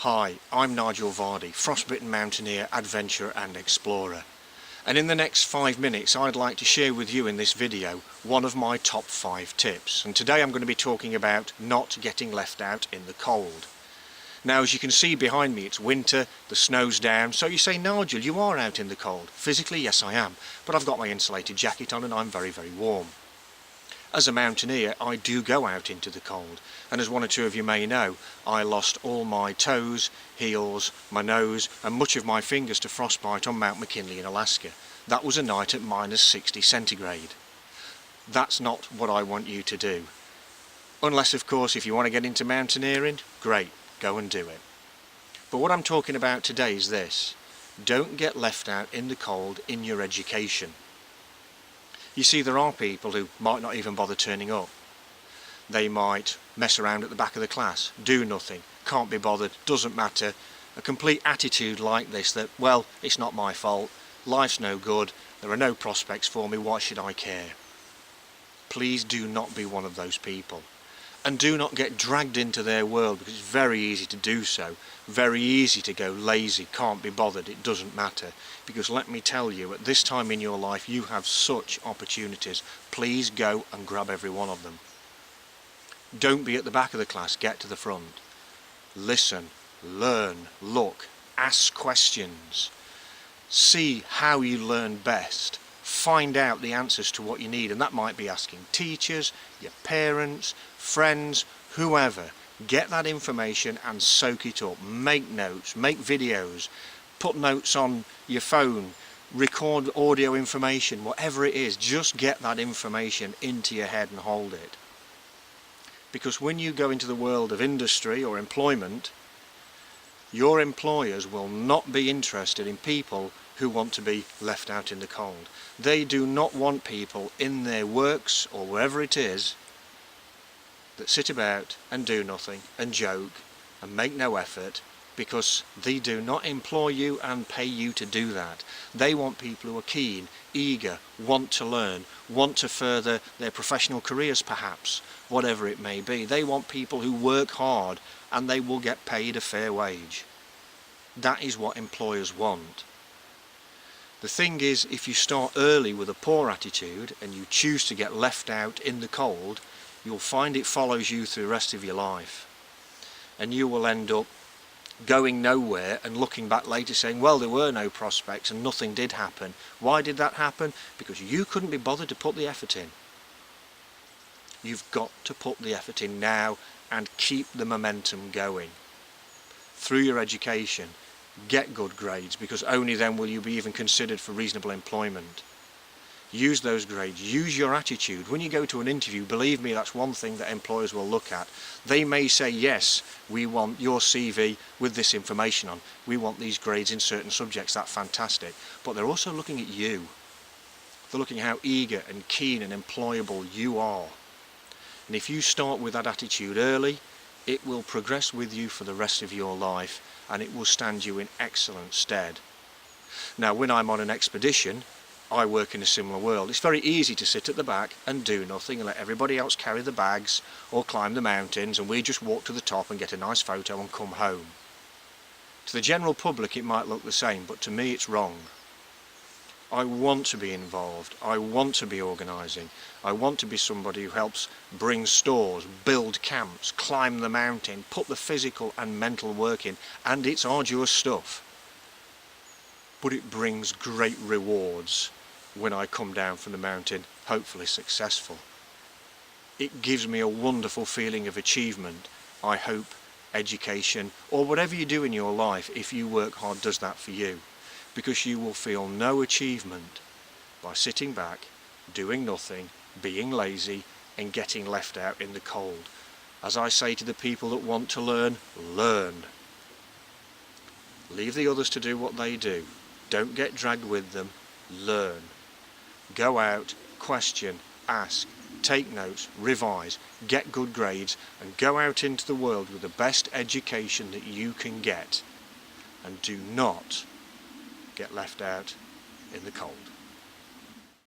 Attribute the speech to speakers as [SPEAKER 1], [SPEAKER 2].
[SPEAKER 1] Hi, I'm Nigel Vardy, frostbitten mountaineer, adventurer and explorer. And in the next 5 minutes I'd like to share with you in this video one of my top 5 tips. And today I'm going to be talking about not getting left out in the cold. Now, as you can see behind me, it's winter, the snow's down, so you say, Nigel, you are out in the cold. Physically, yes I am, but I've got my insulated jacket on and I'm very, very warm. As a mountaineer, I do go out into the cold, and as one or two of you may know, I lost all my toes, heels, my nose and much of my fingers to frostbite on Mount McKinley in Alaska. That was a night at -60 centigrade. That's not what I want you to do. Unless, of course, if you want to get into mountaineering, great, go and do it. But what I'm talking about today is this: don't get left out in the cold in your education. You see, there are people who might not even bother turning up. They might mess around at the back of the class, do nothing, can't be bothered, doesn't matter. A complete attitude like this that, well, it's not my fault, life's no good, there are no prospects for me, why should I care? Please do not be one of those people. And do not get dragged into their world, because it's very easy to do so. Very easy to go lazy, can't be bothered, it doesn't matter. Because let me tell you, at this time in your life you have such opportunities. Please go and grab every one of them. Don't be at the back of the class, get to the front. Listen, learn, look, ask questions. See how you learn best. Find out the answers to what you need, and that might be asking teachers, your parents, friends, whoever. Get that information and soak it up. Make notes, make videos, put notes on your phone, record audio information, whatever it is. Just get that information into your head and hold it. Because when you go into the world of industry or employment, your employers will not be interested in people who want to be left out in the cold. They do not want people in their works or wherever it is that sit about and do nothing and joke and make no effort, because they do not employ you and pay you to do that. They want people who are keen, eager, want to learn, want to further their professional careers perhaps, whatever it may be. They want people who work hard and they will get paid a fair wage. That is what employers want. The thing is, if you start early with a poor attitude and you choose to get left out in the cold, you'll find it follows you through the rest of your life. And you will end up going nowhere and looking back later saying, well, there were no prospects and nothing did happen. Why did that happen? Because you couldn't be bothered to put the effort in. You've got to put the effort in now and keep the momentum going through your education. Get good grades, because only then will you be even considered for reasonable employment. Use those grades, use your attitude. When you go to an interview, believe me, that's one thing that employers will look at. They may say, yes, we want your CV with this information on, we want these grades in certain subjects, that's fantastic. But they're also looking at you. They're looking at how eager and keen and employable you are. And if you start with that attitude early, it will progress with you for the rest of your life, and it will stand you in excellent stead. Now, when I'm on an expedition, I work in a similar world. It's very easy to sit at the back and do nothing and let everybody else carry the bags or climb the mountains, and we just walk to the top and get a nice photo and come home. To the general public it might look the same, but to me it's wrong. I want to be involved, I want to be organising, I want to be somebody who helps bring stores, build camps, climb the mountain, put the physical and mental work in, and it's arduous stuff. But it brings great rewards when I come down from the mountain, hopefully successful. It gives me a wonderful feeling of achievement. I hope education, or whatever you do in your life, if you work hard, does that for you. Because you will feel no achievement by sitting back, doing nothing, being lazy and getting left out in the cold. As I say to the people that want to learn, learn. Leave the others to do what they do. Don't get dragged with them, learn. Go out, question, ask, take notes, revise, get good grades, and go out into the world with the best education that you can get. And do not get left out in the cold.